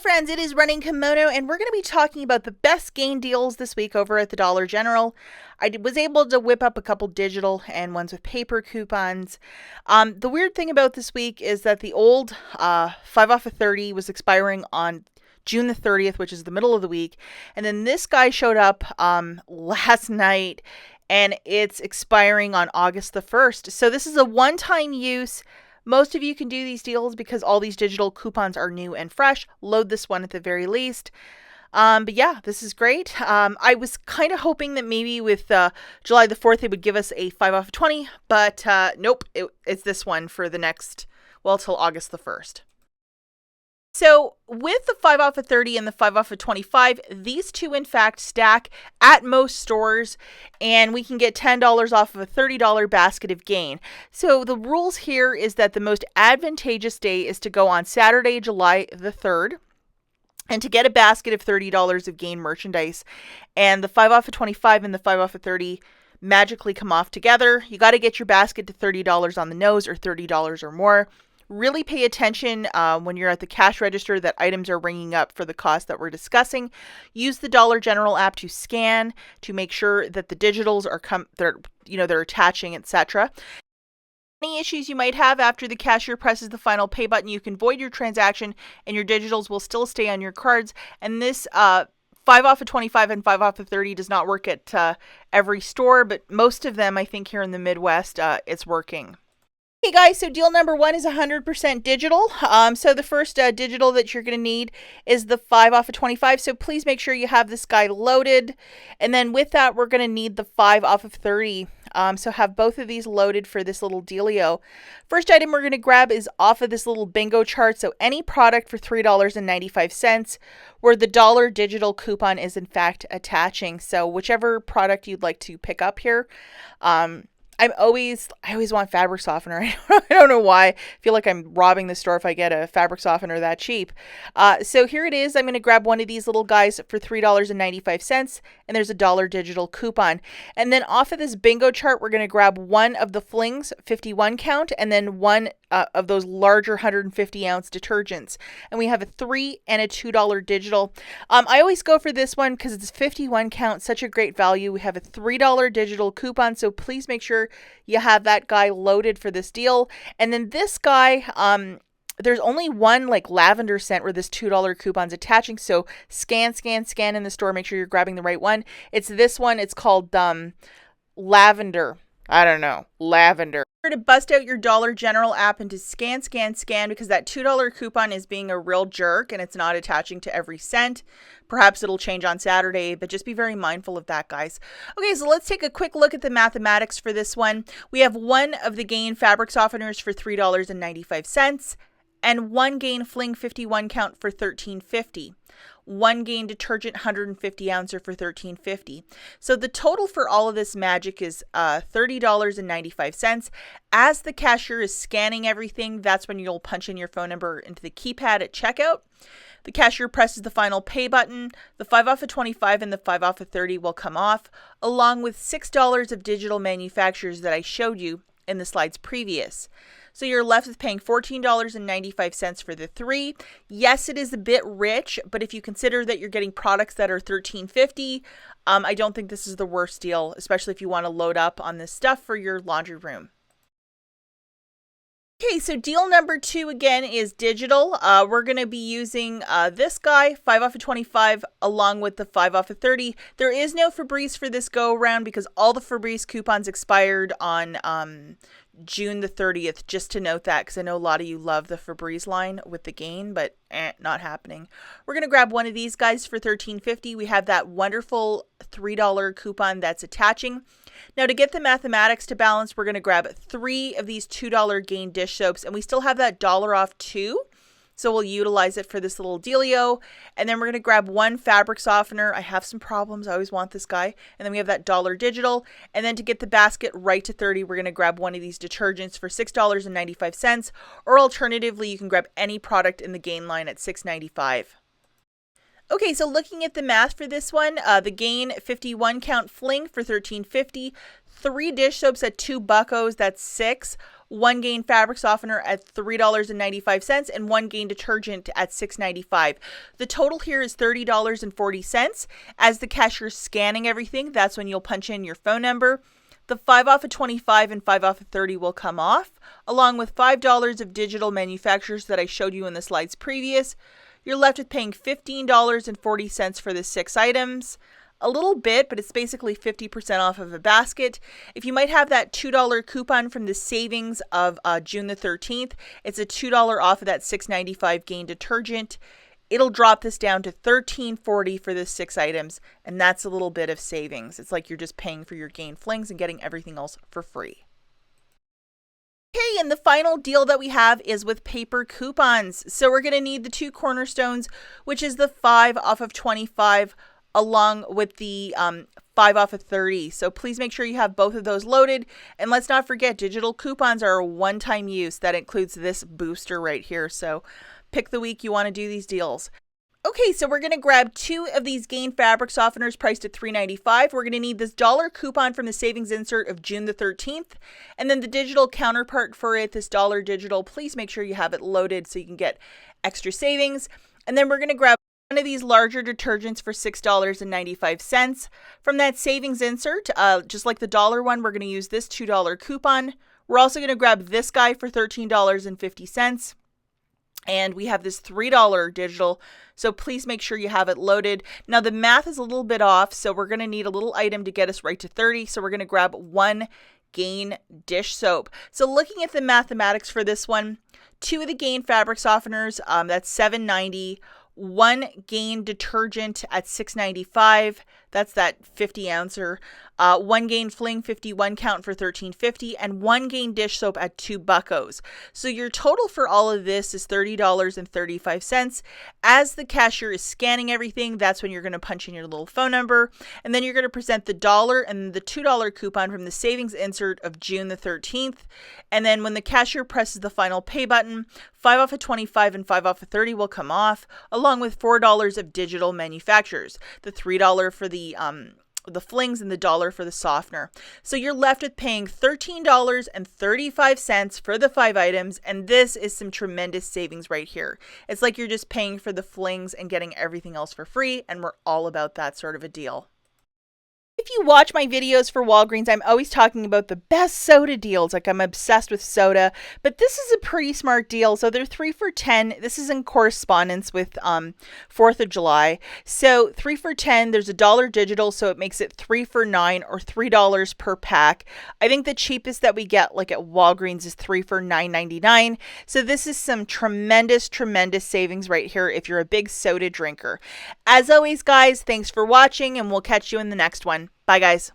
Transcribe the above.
friends, it is Running Kimono, and we're going to be talking about the best gain deals this week over at the Dollar General. I was able to whip up a couple digital and ones with paper coupons. The weird thing about this week is that the old 5 off of 30 was expiring on June the 30th, which is the middle of the week. And then this guy showed up last night, and it's expiring on August the 1st. So this is a one-time use. Most of you can do these deals because all these digital coupons are new and fresh. Load this one at the very least. But yeah, this is great. I was kind of hoping that maybe with July the 4th, they would give us a 5 off of 20, but nope, it's this one for the next, well, till August the 1st. So with the 5 off of 30 and the 5 off of 25, these two in fact stack at most stores, and we can get $10 off of a $30 basket of gain. So the rules here is that the most advantageous day is to go on Saturday, July the 3rd, and to get a basket of $30 of gain merchandise. And the 5 off of 25 and the 5 off of 30 magically come off together. You got to get your basket to $30 on the nose or $30 or more. Really pay attention when you're at the cash register that items are ringing up for the cost that we're discussing. Use the Dollar General app to scan to make sure that the digitals are they're attaching, etc. Any issues you might have after the cashier presses the final pay button, you can void your transaction and your digitals will still stay on your cards. And this 5 off of 25 and 5 off of 30 does not work at every store, but most of them, I think here in the Midwest, it's working. Hey guys, so deal number one is 100% digital. So the first digital that you're going to need is the 5 off of 25. So please make sure you have this guy loaded. And then with that, we're going to need the 5 off of 30. So have both of these loaded for this little dealio. First item we're going to grab is off of this little bingo chart. So any product for $3.95 where the dollar digital coupon is in fact attaching. So whichever product you'd like to pick up here. I always want fabric softener. I don't know why. I feel like I'm robbing the store if I get a fabric softener that cheap. So here it is. I'm going to grab one of these little guys for $3.95, and there's a dollar digital coupon. And then off of this bingo chart, we're going to grab one of the Flings 51 count, and then one of those larger 150 ounce detergents. And we have a $3 and a $2 digital. I always go for this one because it's 51 count, such a great value. We have a $3 digital coupon, so please make sure you have that guy loaded for this deal. And then this guy, there's only one like lavender scent where this $2 coupon's attaching. So scan in the store. Make sure you're grabbing the right one. It's this one. It's called lavender. I don't know. Lavender. To bust out your Dollar General app and to scan because that $2 coupon is being a real jerk and it's not attaching to every cent. Perhaps it'll change on Saturday, but just be very mindful of that, guys. Okay, so let's take a quick look at the mathematics for this one. We have one of the Gain fabric softeners for $3.95 and one Gain Fling 51 count for $13.50. One Gain detergent 150 ouncer for $13.50. So the total for all of this magic is $30.95. As the cashier is scanning everything, that's when you'll punch in your phone number into the keypad at checkout. The cashier presses the final pay button. The 5 off of 25 and the 5 off of 30 will come off, along with $6 of digital manufacturers that I showed you in the slides previous. So you're left with paying $14.95 for the 3. Yes, it is a bit rich, but if you consider that you're getting products that are $13.50, I don't think this is the worst deal, especially if you want to load up on this stuff for your laundry room. Okay, so deal number 2 again is digital. We're going to be using this guy, 5 off of 25, along with the 5 off of 30. There is no Febreze for this go around because all the Febreze coupons expired on June the 30th, just to note that, because I know a lot of you love the Febreze line with the Gain, but not happening. We're going to grab one of these guys for $13.50. We have that wonderful $3 coupon that's attaching. Now, to get the mathematics to balance, we're going to grab 3 of these $2 Gain dish soaps, and we still have that $1 off 2. So we'll utilize it for this little dealio. And then we're going to grab one fabric softener. I have some problems. I always want this guy. And then we have that dollar digital. And then to get the basket right to 30, we're going to grab one of these detergents for $6.95. Or alternatively, you can grab any product in the Gain line at $6.95. Okay, so looking at the math for this one, the Gain 51 count fling for $13.50, 3 dish soaps at $2, that's $6. 1 Gain fabric softener at $3.95, and 1 Gain detergent at $6.95. The total here is $30.40. As the cashier's scanning everything, that's when you'll punch in your phone number. The 5 off of 25 and 5 off of 30 will come off, along with $5 of digital manufacturers that I showed you in the slides previous. You're left with paying $15.40 for the 6 items. A little bit, but it's basically 50% off of a basket. If you might have that $2 coupon from the savings of June the 13th, it's a $2 off of that $6.95 Gain detergent. It'll drop this down to $13.40 for the 6 items, and that's a little bit of savings. It's like you're just paying for your Gain flings and getting everything else for free. Okay, and the final deal that we have is with paper coupons. So we're going to need the 2 cornerstones, which is the 5 off of 25 along with the 5 off of 30. So please make sure you have both of those loaded. And let's not forget, digital coupons are a one-time use. That includes this booster right here. So pick the week you want to do these deals. Okay, so we're going to grab 2 of these Gain fabric softeners priced at $3.95. We're going to need this dollar coupon from the savings insert of June the 13th. And then the digital counterpart for it, this dollar digital. Please make sure you have it loaded so you can get extra savings. And then we're going to grab one of these larger detergents for $6.95. From that savings insert, just like the dollar one, we're going to use this $2 coupon. We're also going to grab this guy for $13.50. And we have this $3 digital, so please make sure you have it loaded. Now the math is a little bit off, so we're going to need a little item to get us right to 30. So we're going to grab 1 Gain dish soap. So looking at the mathematics for this one, 2 of the Gain fabric softeners, that's $7.90. 1 Gain detergent at $6.95. That's that 50 ouncer. 1 Gain fling 51 count for $13.50, and 1 Gain dish soap at $2. So your total for all of this is $30.35. As the cashier is scanning everything, that's when you're going to punch in your little phone number, and then you're going to present the dollar and the $2 coupon from the savings insert of June the 13th. And then when the cashier presses the final pay button, 5 off of 25 and 5 off of 30 will come off, along with $4 of digital manufacturers, the $3 for the flings and the dollar for the softener. So you're left with paying $13.35 for the 5 items, and this is some tremendous savings right here. It's like you're just paying for the flings and getting everything else for free, and we're all about that sort of a deal. If you watch my videos for Walgreens, I'm always talking about the best soda deals. Like, I'm obsessed with soda, but this is a pretty smart deal. So they're 3 for $10. This is in correspondence with 4th of July. So 3 for $10, there's a dollar digital, so it makes it 3 for $9 or $3 per pack. I think the cheapest that we get like at Walgreens is 3 for $9.99. So this is some tremendous savings right here if you're a big soda drinker. As always, guys, thanks for watching, and we'll catch you in the next one. Bye, guys.